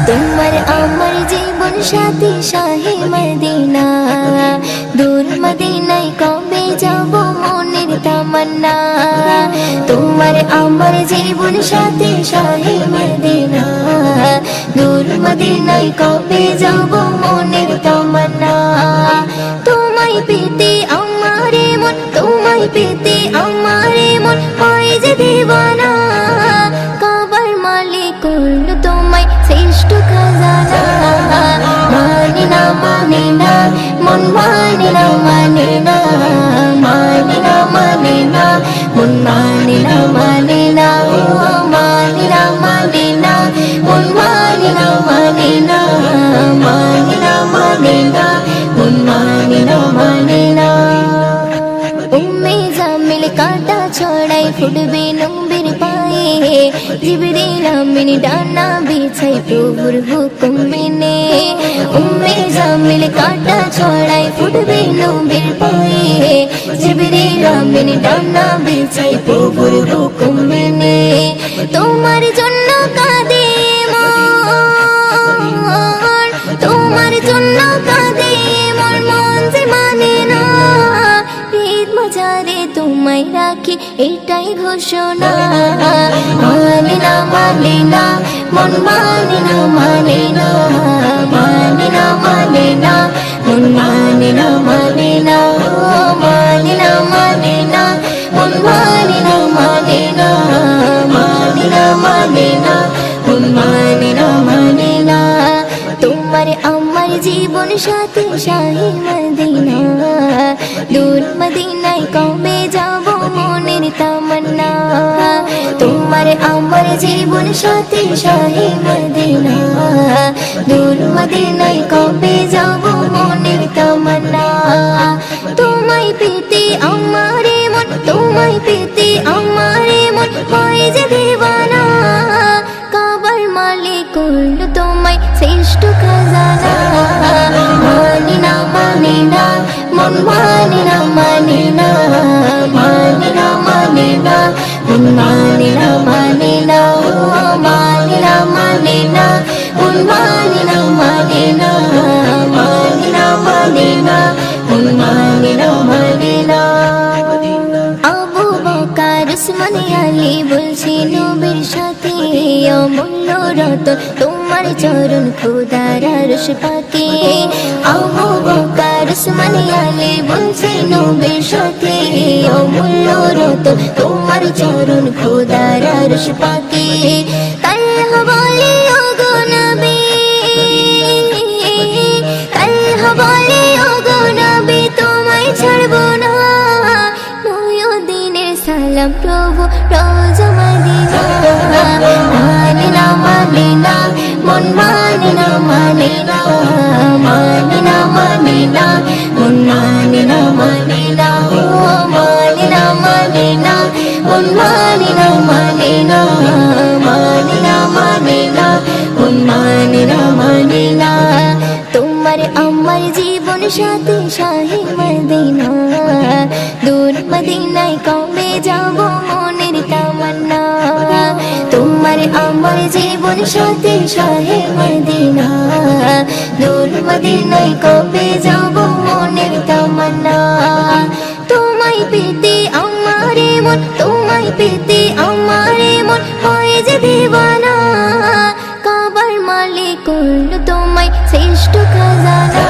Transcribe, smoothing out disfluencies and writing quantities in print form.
তোমার আমার জীবন সাথী শাহে মদিনা, দূর মদিনায় কবে যাব মনের তামান্না। তোমার আমার জীবন সাথী শাহে মদিনা, দূর মদিনায় কবে যাব মনের তামান্না। তোমায় পেতে আমারে মন, তোমায় পেতে আমারে মন হয় যে দিওয়ানা। কাবার মালিক করল তোমায় শ্রেষ্ঠ খাজানা। মানে না মানে না মন মানে না মানে না, মানে না মানে না মন মানে না মানে না, মানে না মানে না মন মানে না মানে না, মানে না মানে না মন মানে না মানে না। উম্মে জামিল কাঁটা ছড়াই ফুটবে নবীর পায়ে, জিবরিল আমিন ডানা বিছাই প্রভুর হুকুম মেনে। উম্মে জামিল কাঁটা ছড়াই ফুটবে নবীর পায়ে, জিবরিল আমিন ডানা বিছাই প্রভুর হুকুম মেনে। তোমার জন্য কাঁদে মন, তোমার জন্য কাঁদে মন, মন যে মানে না। ঈদ মাঝারে তোমায় রাখি এটাই ঘোষণা। মানে না মানে না মন মানে না মানে না, মানে না মানে না মন মানে না মানে না, মানে না মানে না মন মানে না মানে না, মানে না মানে না মন মানে না মানে না। তোমার আমার জীবন সাথী শাহে মদিনা, দূর মদিনায় কবে যাব মনের তামান্না। তোমার আমার জীবন সাথী শাহে মদিনা, দূর মদিনায় কবে যাব মনের তামান্না। তোমায় পেতে আমারে মন, তোমায় পেতে আমারে মন হয় যে দিওয়ানা। কাবার মালিক করল তোমায় শ্রেষ্ঠ খাজানা। মানে না মানে না মন মানে না মানে না, মানে না মানে না মন মানে না মানে না, মানে না মানে না মন মানে না মানে না, মানে না মানে না মন মানে না মানে না। আবু বকর উসমান আলী বলছি নবীর সাথে অমূল্য রতন তোমার চরণ খোদার আরশ পাকে। আবু বকর উসমান আলী বলছি নবীর সাথে অমূল্য রতন তোমার চরণ খোদার আরশ পাকে। তালহা বলে ওগো নবী, তালহা বলে ওগো নবী তোমায় ছাড়বো না। নয়দিনের সালাম প্রভু রোজা মদিনা। মানে না মানে না মন মানে না মানে না, মানে না মানে না মন মানে না মানে না, মানে না মানে না মন মানে না মানে না, মানে না মানে না মন মানে না মানে না। তোমার আমার জীবন সাথী শাহে মদিনা, দূর মদিনায় কবে যাব মনের তামান্না। তোমার আমার জীবন সাথী শাহে মদিনা, দূর মদিনায় কবে যাব মনের তামান্না। তোমায় পেতে আমারে মন, তোমায় পেতে আমারে মন হয় যে দিওয়ানা। কাবার মালিক করল তোমায় শ্রেষ্ঠ খাজানা।